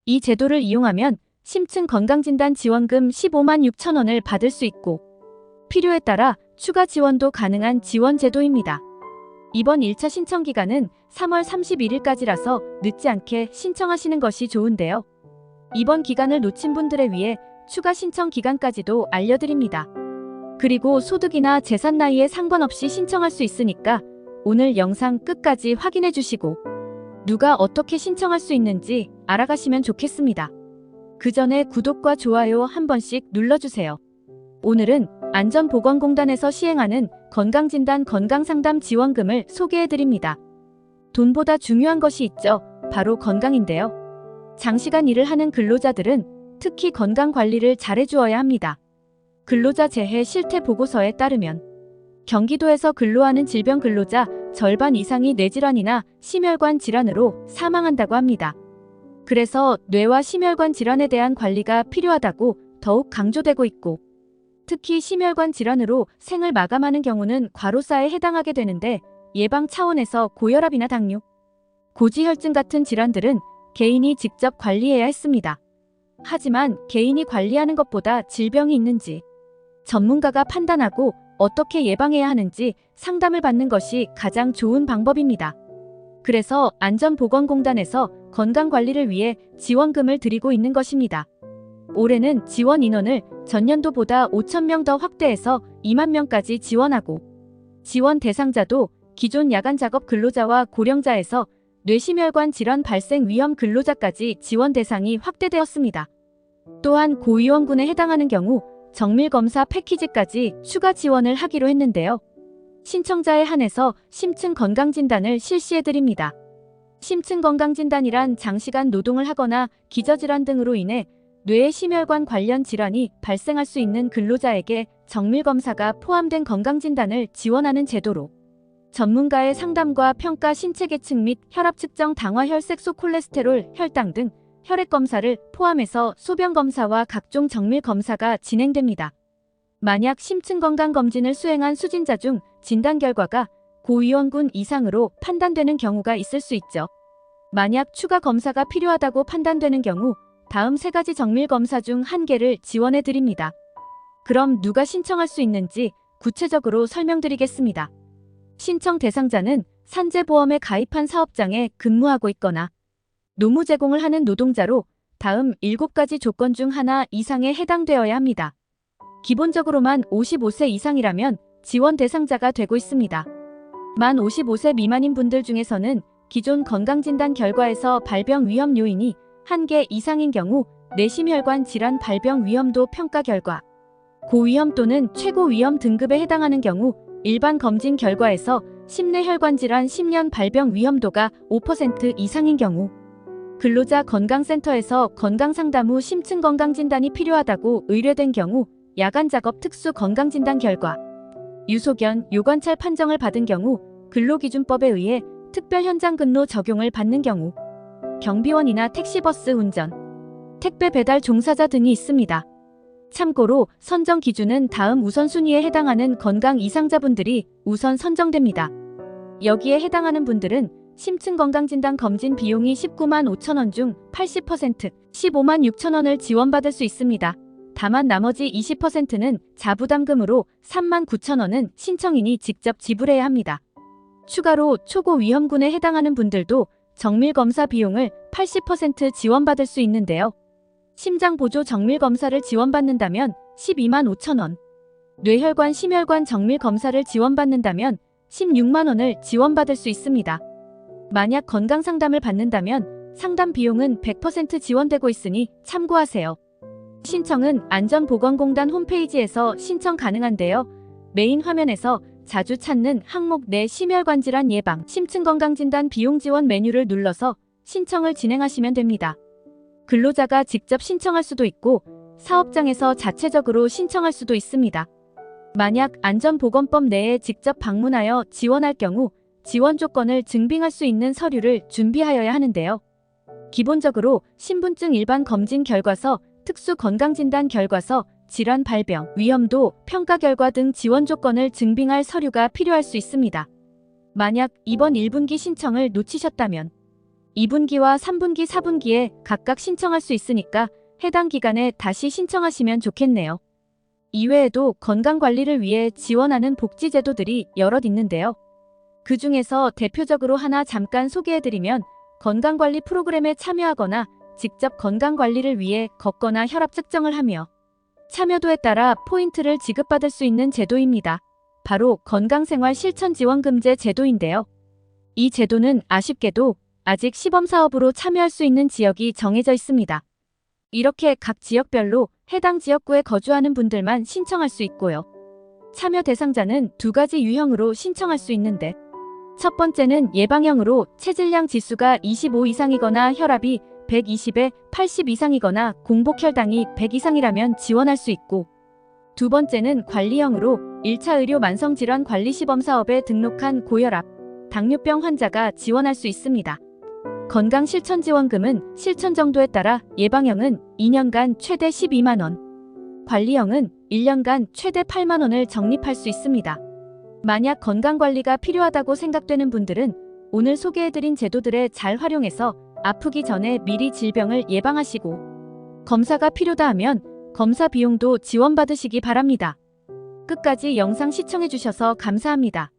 이 제도를 이용하면 심층 건강진단 지원금 15만 6천 원을 받을 수 있고 필요에 따라 추가 지원도 가능한 지원 제도입니다. 이번 1차 신청 기간은 3월 31일까지라서 늦지 않게 신청하시는 것이 좋은데요. 이번 기간을 놓친 분들을 위해 추가 신청 기간까지도 알려드립니다. 그리고 소득이나 재산 나이에 상관없이 신청할 수 있으니까 오늘 영상 끝까지 확인해 주시고 누가 어떻게 신청할 수 있는지 알아가시면 좋겠습니다. 그 전에 구독과 좋아요 한 번씩 눌러주세요. 오늘은 안전보건공단에서 시행하는 건강진단 건강상담 지원금을 소개해드립니다. 돈보다 중요한 것이 있죠. 바로 건강인데요. 장시간 일을 하는 근로자들은 특히 건강관리를 잘해주어야 합니다. 근로자 재해 실태 보고서에 따르면 경기도에서 근로하는 질병 근로자 절반 이상이 뇌질환이나 심혈관 질환으로 사망한다고 합니다. 그래서 뇌와 심혈관 질환에 대한 관리가 필요하다고 더욱 강조되고 있고 특히 심혈관 질환으로 생을 마감하는 경우는 과로사에 해당하게 되는데 예방 차원에서 고혈압이나 당뇨, 고지혈증 같은 질환들은 개인이 직접 관리해야 했습니다. 하지만 개인이 관리하는 것보다 질병이 있는지 전문가가 판단하고 어떻게 예방해야 하는지 상담을 받는 것이 가장 좋은 방법입니다. 그래서 안전보건공단에서 건강관리를 위해 지원금을 드리고 있는 것입니다. 올해는 지원 인원을 전년도보다 5,000명 더 확대해서 2만 명까지 지원하고 지원 대상자도 기존 야간작업 근로자와 고령자에서 뇌심혈관 질환 발생 위험 근로자까지 지원 대상이 확대되었습니다. 또한 고위험군에 해당하는 경우 정밀검사 패키지까지 추가 지원을 하기로 했는데요. 신청자에 한해서 심층 건강진단을 실시해드립니다. 심층 건강진단이란 장시간 노동을 하거나 기저질환 등으로 인해 뇌의 심혈관 관련 질환이 발생할 수 있는 근로자에게 정밀검사가 포함된 건강진단을 지원하는 제도로 전문가의 상담과 평가 신체 계층 및 혈압 측정 당화 혈색소 콜레스테롤, 혈당 등 혈액검사를 포함해서 소변검사와 각종 정밀검사가 진행됩니다. 만약 심층 건강검진을 수행한 수진자 중 진단 결과가 고위험군 이상으로 판단되는 경우가 있을 수 있죠. 만약 추가 검사가 필요하다고 판단되는 경우 다음 3가지 정밀검사 중 1개를 지원해 드립니다. 그럼 누가 신청할 수 있는지 구체적으로 설명드리겠습니다. 신청 대상자는 산재보험에 가입한 사업장에 근무하고 있거나 노무 제공을 하는 노동자로 다음 7가지 조건 중 하나 이상에 해당되어야 합니다. 기본적으로만 55세 이상이라면 지원 대상자가 되고 있습니다. 만 55세 미만인 분들 중에서는 기존 건강진단 결과에서 발병 위험 요인이 1개 이상인 경우 뇌심혈관 질환 발병 위험도 평가 결과, 고위험 또는 최고위험 등급에 해당하는 경우 일반 검진 결과에서 심뇌혈관 질환 10년 발병 위험도가 5% 이상인 경우, 근로자 건강센터에서 건강상담 후 심층 건강진단이 필요하다고 의뢰된 경우 야간작업 특수 건강진단 결과, 유소견, 요관찰 판정을 받은 경우 근로기준법에 의해 특별 현장 근로 적용을 받는 경우, 경비원이나 택시버스 운전, 택배 배달 종사자 등이 있습니다. 참고로 선정 기준은 다음 우선순위에 해당하는 건강 이상자분들이 우선 선정됩니다. 여기에 해당하는 분들은 심층 건강진단 검진 비용이 19만 5천 원 중 80% 15만 6천 원을 지원받을 수 있습니다. 다만 나머지 20%는 자부담금으로 3만 9천 원은 신청인이 직접 지불해야 합니다. 추가로 초고위험군에 해당하는 분들도 정밀검사 비용을 80% 지원받을 수 있는데요. 심장보조 정밀검사를 지원받는다면 12만 5천 원, 뇌혈관 심혈관 정밀검사를 지원받는다면 16만 원을 지원받을 수 있습니다. 만약 건강상담을 받는다면 상담 비용은 100% 지원되고 있으니 참고하세요. 신청은 안전보건공단 홈페이지에서 신청 가능한데요. 메인 화면에서 자주 찾는 항목 내 심혈관 질환 예방, 심층 건강진단 비용 지원 메뉴를 눌러서 신청을 진행하시면 됩니다. 근로자가 직접 신청할 수도 있고 사업장에서 자체적으로 신청할 수도 있습니다. 만약 안전보건법 내에 직접 방문하여 지원할 경우 지원 조건을 증빙할 수 있는 서류를 준비하여야 하는데요. 기본적으로 신분증 일반 검진 결과서, 특수 건강진단 결과서, 질환 발병, 위험도, 평가 결과 등 지원 조건을 증빙할 서류가 필요할 수 있습니다. 만약 이번 1분기 신청을 놓치셨다면 2분기와 3분기, 4분기에 각각 신청할 수 있으니까 해당 기간에 다시 신청하시면 좋겠네요. 이외에도 건강관리를 위해 지원하는 복지제도들이 여럿 있는데요. 그 중에서 대표적으로 하나 잠깐 소개해드리면 건강관리 프로그램에 참여하거나 직접 건강관리를 위해 걷거나 혈압 측정을 하며 참여도에 따라 포인트를 지급받을 수 있는 제도입니다. 바로 건강생활실천지원금제 제도인데요. 이 제도는 아쉽게도 아직 시범사업으로 참여할 수 있는 지역이 정해져 있습니다. 이렇게 각 지역별로 해당 지역구에 거주하는 분들만 신청할 수 있고요. 참여 대상자는 두 가지 유형으로 신청할 수 있는데 첫 번째는 예방형으로 체질량 지수가 25 이상이거나 혈압이 120에 80 이상이거나 공복혈당이 100 이상이라면 지원할 수 있고 두 번째는 관리형으로 1차 의료 만성질환 관리 시범사업에 등록한 고혈압, 당뇨병 환자가 지원할 수 있습니다. 건강실천지원금은 실천 정도에 따라 예방형은 2년간 최대 12만 원, 관리형은 1년간 최대 8만 원을 적립할 수 있습니다. 만약 건강관리가 필요하다고 생각되는 분들은 오늘 소개해드린 제도들을 잘 활용해서 아프기 전에 미리 질병을 예방하시고 검사가 필요다 하면 검사 비용도 지원받으시기 바랍니다. 끝까지 영상 시청해주셔서 감사합니다.